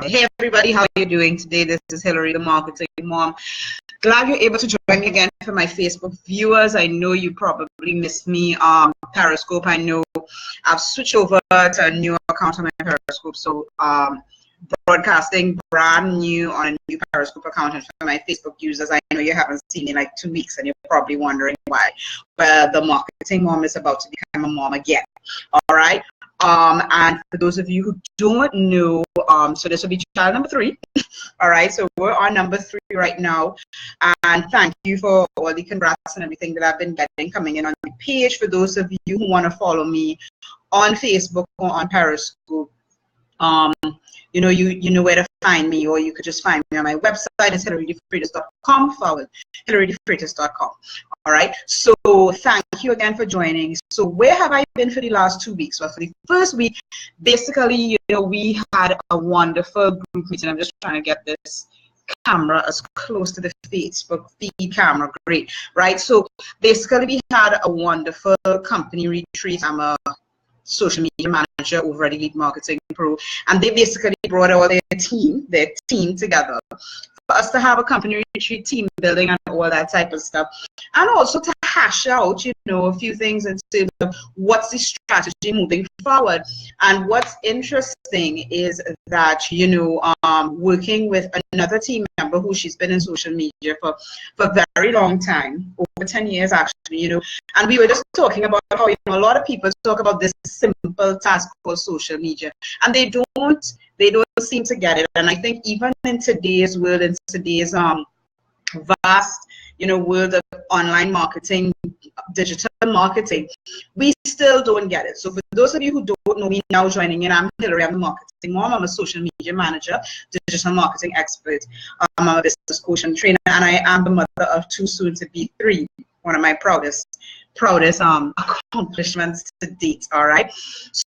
Hey everybody, how are you doing today? This is Hillary, the marketing mom. Glad you're able to join me again for my Facebook viewers. I know you probably missed me on Periscope. I know I've switched over to a new account on my Periscope, so broadcasting brand new on a new Periscope account. And for my Facebook users, I know you haven't seen me in like 2 weeks and you're probably wondering why. Well, the marketing mom is about to become a mom again. All right. And for those of you who don't know, so this will be child number 3. All right, so we're on number 3 right now. And thank you for all the congrats and everything that I've been getting coming in on the page. For those of you who want to follow me on Facebook or on Periscope, you know where to find me, or you could just find me on my website. It's hillarydefreitas.com hillarydefreitas.com. All right, so thank you again for joining. So where have I been for the last 2 weeks? Well, for the first week, basically, we had a wonderful group meeting. I'm just trying to get this camera as close to the Facebook feed camera. Great, right? So basically, we had a wonderful company retreat. I'm a social media manager over at Elite Marketing Pro, and they basically brought all their team together for us to have a company retreat, team building, and all that type of stuff, and also to hash out, a few things in terms of what's the strategy moving forward. And what's interesting is that, working with another team member who she's been in social media for a very long time, over 10 years actually, and we were just talking about how, a lot of people talk about this simple task called social media, and they don't seem to get it. And I think even in today's world, in today's vast world of online marketing, digital marketing, we still don't get it. So for those of you who don't know me now joining in, I'm Hillary. I'm a marketing mom. I'm a social media manager, digital marketing expert. I'm a business coach and trainer, and I am the mother of 2, soon to be 3. One of my proudest accomplishments to date. All right,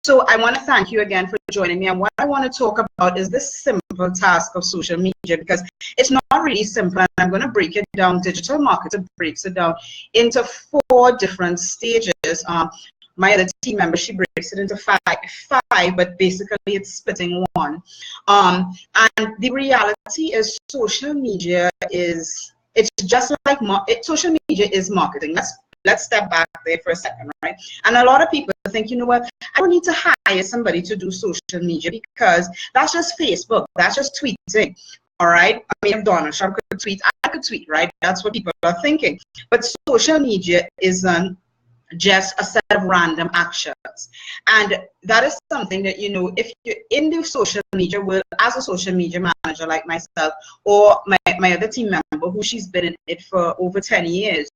so I want to thank you again for joining me, and what I want to talk about is this simple task of social media, because it's not really simple, and I'm going to break it down. Digital marketer breaks it down into 4 different stages. My other team member, she breaks it into five, but basically it's splitting 1. And the reality is social media is, it's just like social media is marketing. Let's step back there for a second, right? And a lot of people think, you know what, I don't need to hire somebody to do social media because that's just Facebook, that's just tweeting, all right? I mean, if Donald Trump could tweet, I could tweet, right? That's what people are thinking. But social media isn't just a set of random actions. And that is something that, if you're in the social media world as a social media manager like myself, or my other team member who she's been in it for over 10 years,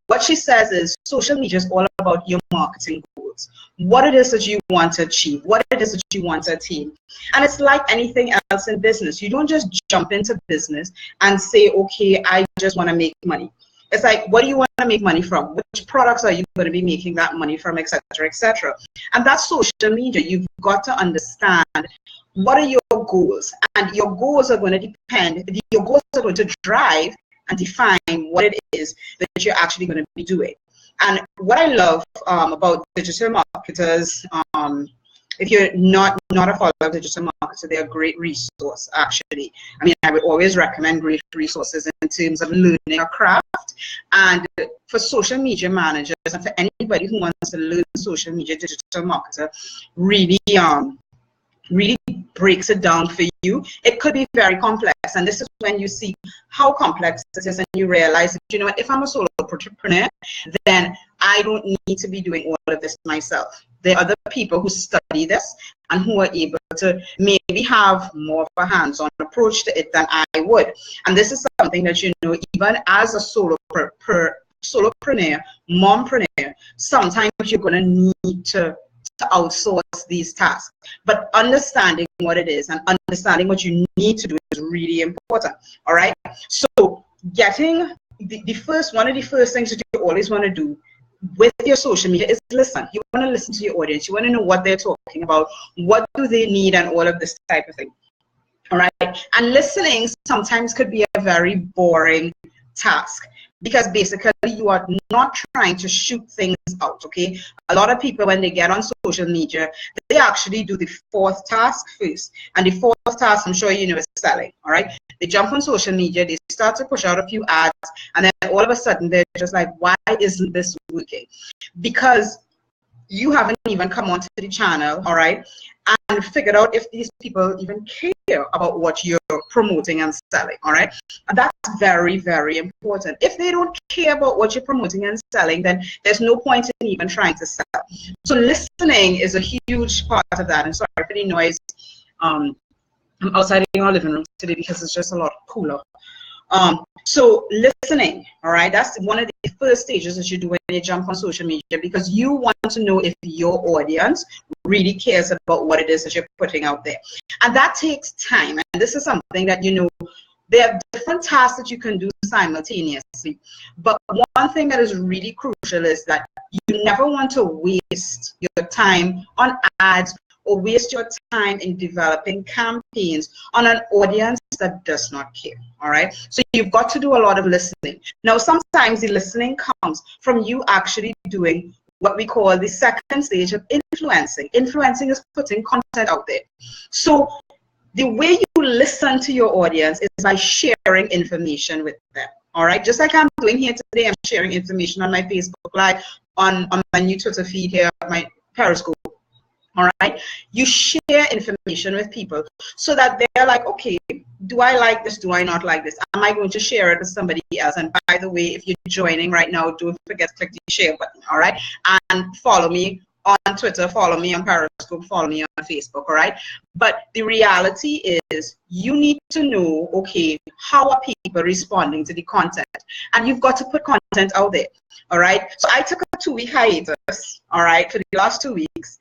what she says is social media is all about your marketing goals, what it is that you want to achieve, what it is that you want to attain. And it's like anything else in business. You don't just jump into business and say, okay, I just want to make money. It's like, what do you want to make money from? Which products are you going to be making that money from, etc., etc. And that's social media. You've got to understand what are your goals, and your goals are going to depend. Your goals are going to drive and define what it is that you're actually going to be doing. And what I love about digital marketers, if you're not a follower of digital marketer, they're a great resource, actually. I mean, I would always recommend great resources in terms of learning a craft. And for social media managers and for anybody who wants to learn social media, digital marketer really breaks it down for you. It could be very complex, and this is when you see how complex it is, and you realize that, you know what, if I'm a solo entrepreneur, then I don't need to be doing all of this myself. There are other people who study this and who are able to maybe have more of a hands-on approach to it than I would. And this is something that, even as a solopreneur, mompreneur, sometimes you're going to need to outsource these tasks. But understanding what it is and understanding what you need to do is really important. All right. So getting one of the first things that you always want to do with your social media is listen. You want to listen to your audience. You want to know what they're talking about, what do they need, and all of this type of thing. All right. And listening sometimes could be a very boring task. because basically you are not trying to shoot things out, okay? A lot of people, when they get on social media, they actually do the fourth task first. And the fourth task, I'm sure you know, is selling, all right? They jump on social media, they start to push out a few ads, and then all of a sudden they're just like, why isn't this working? Because you haven't even come onto the channel, all right, and figured out if these people even care about what you're promoting and selling, all right? And that's very, very important. If they don't care about what you're promoting and selling, then there's no point in even trying to sell. So listening is a huge part of that. And sorry for the noise. I'm outside in our living room today because it's just a lot cooler. So listening, all right, that's one of the first stages that you do when you jump on social media, because you want to know if your audience really cares about what it is that you're putting out there. And that takes time. And this is something that, you know, there are different tasks that you can do simultaneously. But one thing that is really crucial is that you never want to waste your time on ads or waste your time in developing campaigns on an audience that does not care, all right? So you've got to do a lot of listening. Now, sometimes the listening comes from you actually doing what we call the second stage of influencing. Influencing is putting content out there. So the way you listen to your audience is by sharing information with them, all right? Just like I'm doing here today, I'm sharing information on my Facebook Live, on my new Twitter feed here, my Periscope. All right, you share information with people so that they're like, okay, do I like this? Do I not like this? Am I going to share it with somebody else? And by the way, if you're joining right now, don't forget to click the share button, all right? And follow me on Twitter, follow me on Periscope, follow me on Facebook, all right? But the reality is you need to know, okay, how are people responding to the content? And you've got to put content out there, all right? So I took a 2-week hiatus, all right, for the last 2 weeks.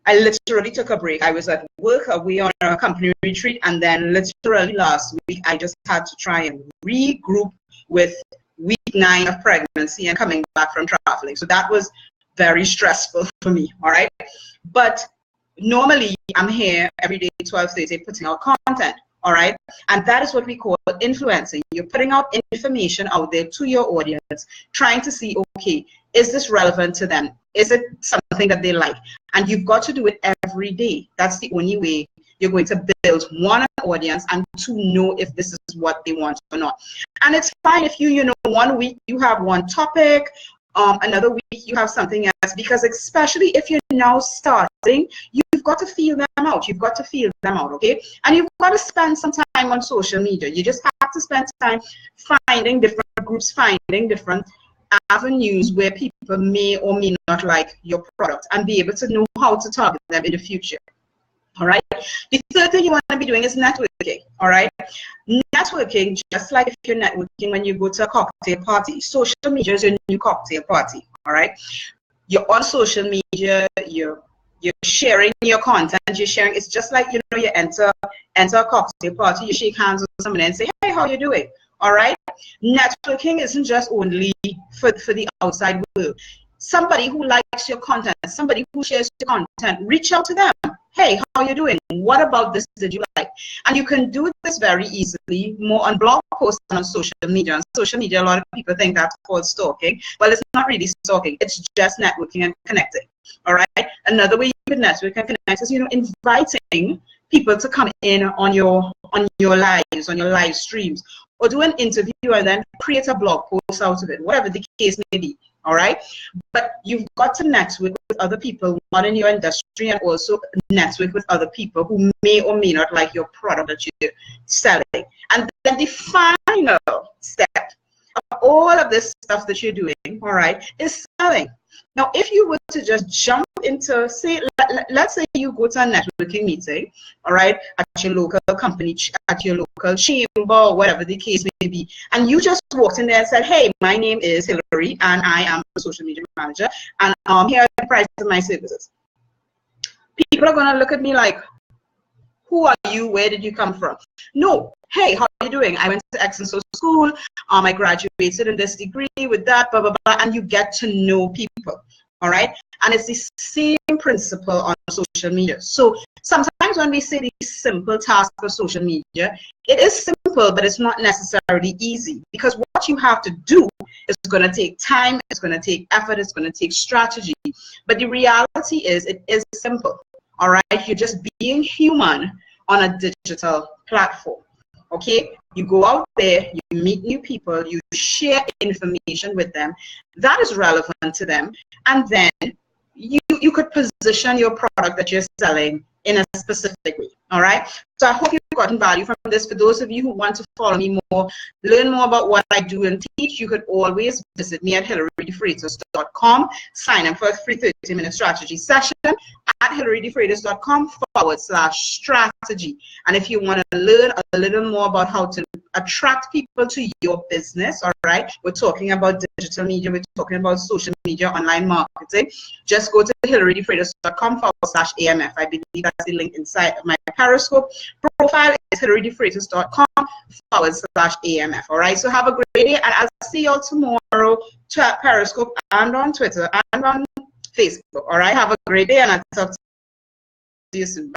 I literally took a break. I was at work, away on a company retreat, and then literally last week, I just had to try and regroup with week 9 of pregnancy and coming back from traveling. So that was very stressful for me, all right? But normally, I'm here every day, 12:30, putting out content, all right? And that is what we call influencing. You're putting out information out there to your audience, trying to see, okay, is this relevant to them? Is it something that they like? And you've got to do it every day. That's the only way you're going to build, one, an audience, and two, know if this is what they want or not. And it's fine if you know, 1 week you have one topic, another week you have something else, because especially if you're now starting, you've got to feel them out. You've got to feel them out, okay? And you've got to spend some time on social media. You just have to spend time finding different groups, finding different avenues where people may or may not like your product, and be able to know how to target them in the future. All right. The third thing you want to be doing is networking. All right. Networking, just like if you're networking when you go to a cocktail party, social media is your new cocktail party. All right. You're on social media. You're sharing your content. You're sharing. It's just like, you know, you enter a cocktail party. You shake hands with somebody and say, hey, how you doing? All right. Networking isn't just only for the outside world. Somebody who likes your content, somebody who shares your content, reach out to them. Hey, how are you doing? What about this did you like? And you can do this very easily, more on blog posts and on social media. On social media, a lot of people think that's called stalking. Well, it's not really stalking. It's just networking and connecting. All right. Another way you can network and connect is, you know, inviting people to come in on your lives, on your live streams, or do an interview and then create a blog post out of it, whatever the case may be. All right, but you've got to network with other people, not in your industry, and also network with other people who may or may not like your product that you're selling. And then the final step of all of this stuff that you're doing, all right, is selling. Now, if you were to just jump into, say, let's say you go to a networking meeting, all right, at your local company, at your local chamber, or whatever the case may be, and you just walked in there and said, hey, my name is Hillary, and I am a social media manager, and here are the prices of my services. People are going to look at me like, who are you? Where did you come from? No. Hey, how are you doing? I went to X and so school. I graduated in this degree with that, blah, blah, blah. And you get to know people. All right. And it's the same principle on social media. So sometimes when we say these simple tasks for social media, it is simple, but it's not necessarily easy, because what you have to do is going to take time, it's going to take effort, it's going to take strategy. But the reality is it is simple. All right, you're just being human on a digital platform. Okay, you go out there, you meet new people, you share information with them that is relevant to them, and then you could position your product that you're selling in a specific way. All right, so I hope you've gotten value from this. For those of you who want to follow me more, learn more about what I do and teach, you could always visit me at hillarydefreitas.com. Sign up for a free 30-minute strategy session at hillarydefreitas.com/strategy. And if you want to learn a little more about how to attract people to your business, all right, we're talking about digital media, we're talking about social media, online marketing, just go to hillarydefreitas.com/AMF. I believe that's the link inside of my Periscope profile. Is hillarydefreitas.com/AMF. All right, so have a great day, and I'll see y'all tomorrow to Periscope and on Twitter and on Facebook. All right, have a great day, and I'll talk to you soon.